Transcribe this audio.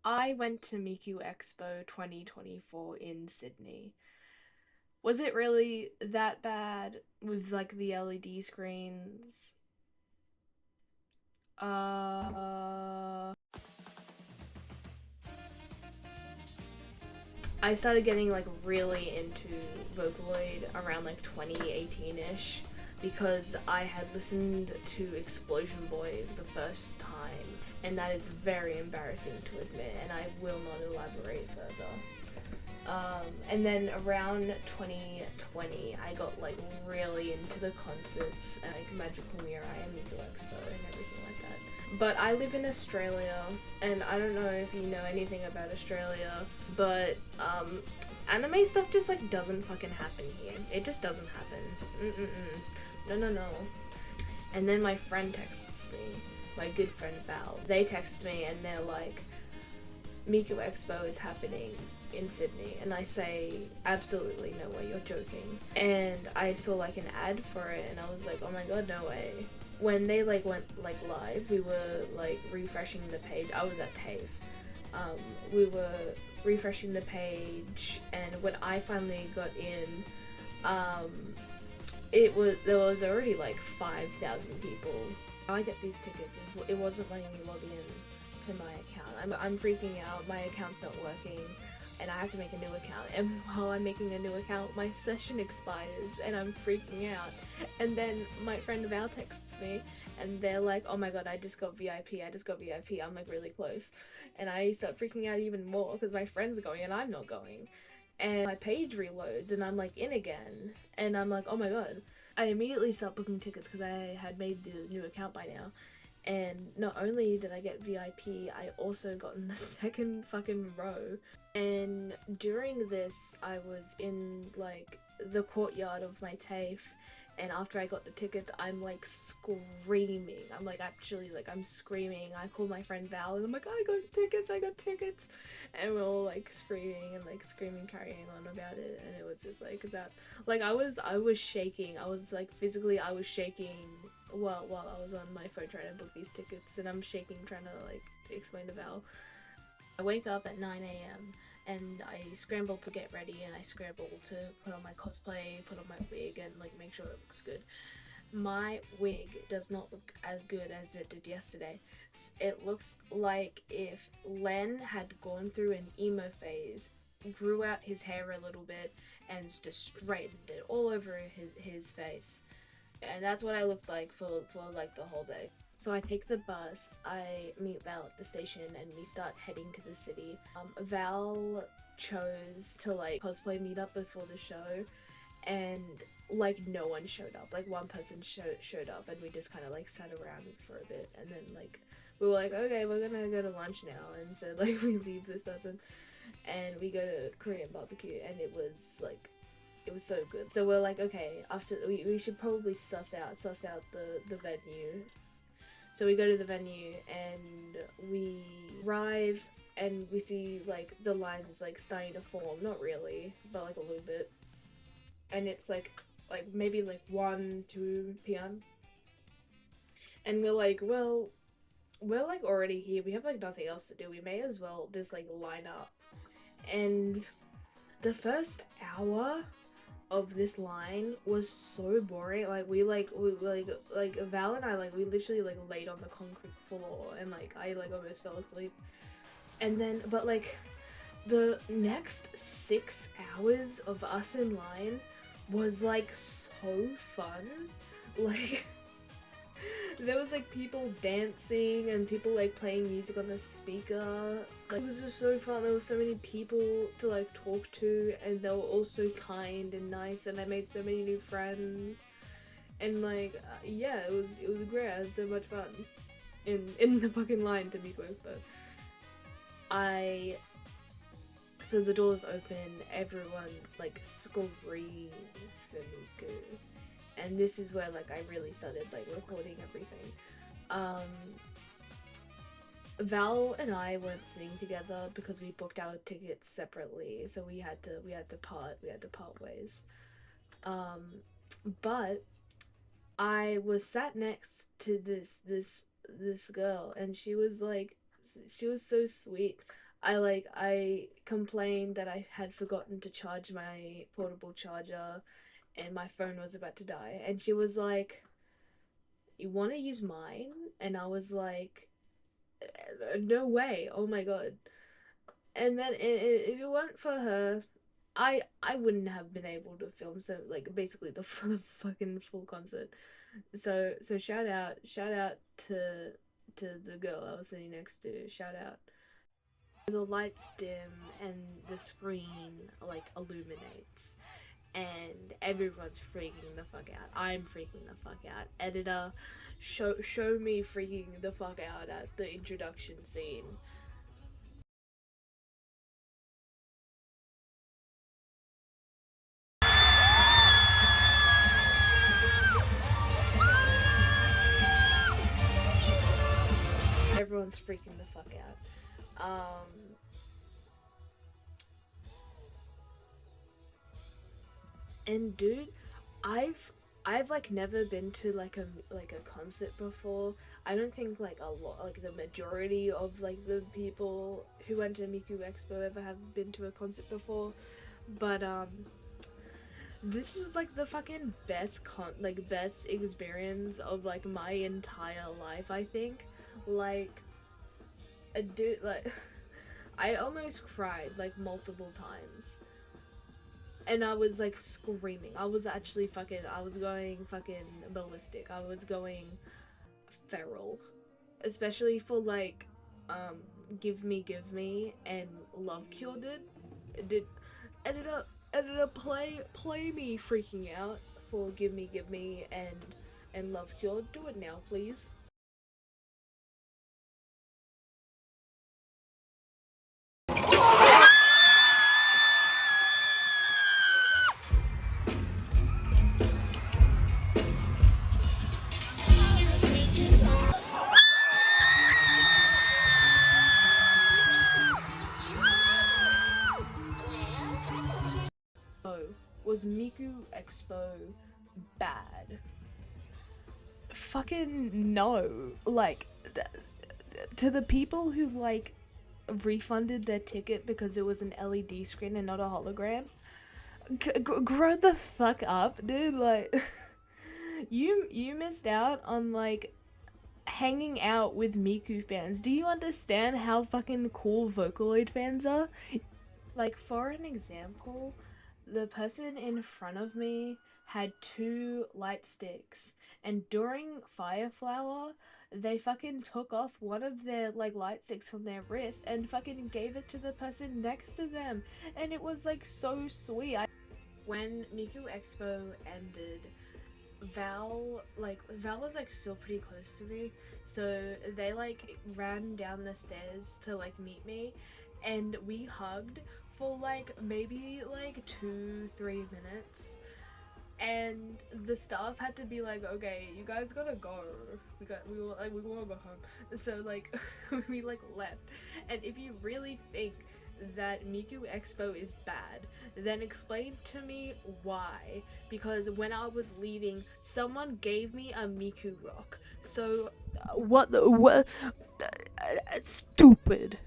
I went to Miku Expo 2024 in Sydney. Was it really that bad with like the LED screens? Uh, I started getting like really into Vocaloid around like 2018-ish because I had listened to Explosion Boy the first time, and that is very embarrassing to admit, and I will not elaborate further. And then around 2020, I got like really into the concerts and like Magical Mirai and Miku Expo and everything like that. But I live in Australia, and I don't know if you know anything about Australia, but anime stuff just like doesn't fucking happen here. It just doesn't happen. Mm-mm-mm. No, no, no. And then my friend texts me, my good friend Val. They text me and they're like, Miku Expo is happening in Sydney, and I say, absolutely no way, you're joking. And I saw like an ad for it, and I was like, oh my god, no way. When they like went like live, we were like refreshing the page. I was at TAFE. We were refreshing the page, and when I finally got in, um, there was already like 5,000 people. How I get these tickets is it wasn't letting me log in to my account. I'm freaking out. My account's not working, and I have to make a new account. And while I'm making a new account, my session expires, and I'm freaking out. And then my friend Val texts me, and they're like, "Oh my god, I just got VIP. I just got VIP. I'm like really close," and I start freaking out even more because my friend's going and I'm not going. And my page reloads, and I'm like in again, and I'm like, "Oh my god." I immediately start booking tickets because I had made the new account by now. And not only did I get VIP, I also got in the second fucking row. And during this, I was in like the courtyard of my TAFE. And after I got the tickets, I'm like screaming. I'm like actually like I'm screaming. I called my friend Val and I'm like, I got tickets, I got tickets. And we're all like screaming and like screaming, carrying on about it. And it was just like that. Like I was shaking. I was like physically I was shaking while I was on my phone trying to book these tickets, and I'm shaking trying to like explain to Val. I wake up at 9 a.m. and I scramble to get ready, and I scramble to put on my cosplay, put on my wig, and like make sure it looks good. My wig does not look as good as it did yesterday. It looks like if Len had gone through an emo phase, grew out his hair a little bit, and just straightened it all over his face. And that's what I looked like for like the whole day. So I take the bus, I meet Val at the station, and we start heading to the city. Val chose to like cosplay meetup before the show, and like no one showed up. Like one person showed up, and we just kind of like sat around for a bit, and then like we were like, okay, we're gonna go to lunch now, and so like we leave this person, and we go to Korean barbecue, and it was so good. So we're like, okay, after we should probably suss out the venue. So we go to the venue and we arrive and we see like the lines like starting to form. Not really, but like a little bit. And it's like maybe like 1-2 p.m. And we're like, well, we're like already here. We have like nothing else to do. We may as well just like line up. And the first hour of this line was so boring. Like we Val and I like we literally like laid on the concrete floor, and like I like almost fell asleep. And then but like the next 6 hours of us in line was like so fun. Like there was like people dancing and people like playing music on the speaker. Like it was just so fun. There were so many people to like talk to, and they were all so kind and nice, and I made so many new friends. And like yeah, it was great. I had so much fun in the fucking line to Miku Expo. I so the doors open, everyone like screams for Miku, and this is where like I really started like recording everything. Um, Val and I weren't sitting together because we booked our tickets separately, so we had to part ways. Um, but I was sat next to this girl, and she was so sweet. I complained that I had forgotten to charge my portable charger and my phone was about to die, and she was like, "You want to use mine?" And I was like, "No way. Oh my god." And then if it weren't for her, I wouldn't have been able to film, so like basically the fucking full concert. So shout out to the girl I was sitting next to. Shout out. The lights dim and the screen like illuminates and everyone's freaking the fuck out. I'm freaking the fuck out. Editor, show me freaking the fuck out at the introduction scene. Everyone's freaking the fuck out. And dude, I've like never been to like a concert before. I don't think like a lot, like the majority of like the people who went to Miku Expo ever have been to a concert before. But this was like the fucking best experience of like my entire life, I think. Like a dude like I almost cried like multiple times. And I was like screaming. I was actually I was going fucking ballistic. I was going feral. Especially for like Give Me and Love Cure did ended up play me freaking out for Give Me and Love Cure. Do it now, please. Oh, was Miku Expo bad? Fucking no. Like, to the people who like refunded their ticket because it was an LED screen and not a hologram, grow the fuck up, dude. Like, you missed out on like hanging out with Miku fans. Do you understand how fucking cool Vocaloid fans are? Like, for an example, the person in front of me had two light sticks, and during Fire Flower, they fucking took off one of their like light sticks from their wrist and fucking gave it to the person next to them, and it was like so sweet. When Miku Expo ended, Val was like still pretty close to me, so they like ran down the stairs to like meet me, and we hugged for like maybe like 2-3 minutes, and the staff had to be like, okay, you guys gotta go, we wanna go home, so like we like left. And if you really think that Miku Expo is bad, then explain to me why. Because when I was leaving, someone gave me a Miku rock. So, what? Stupid.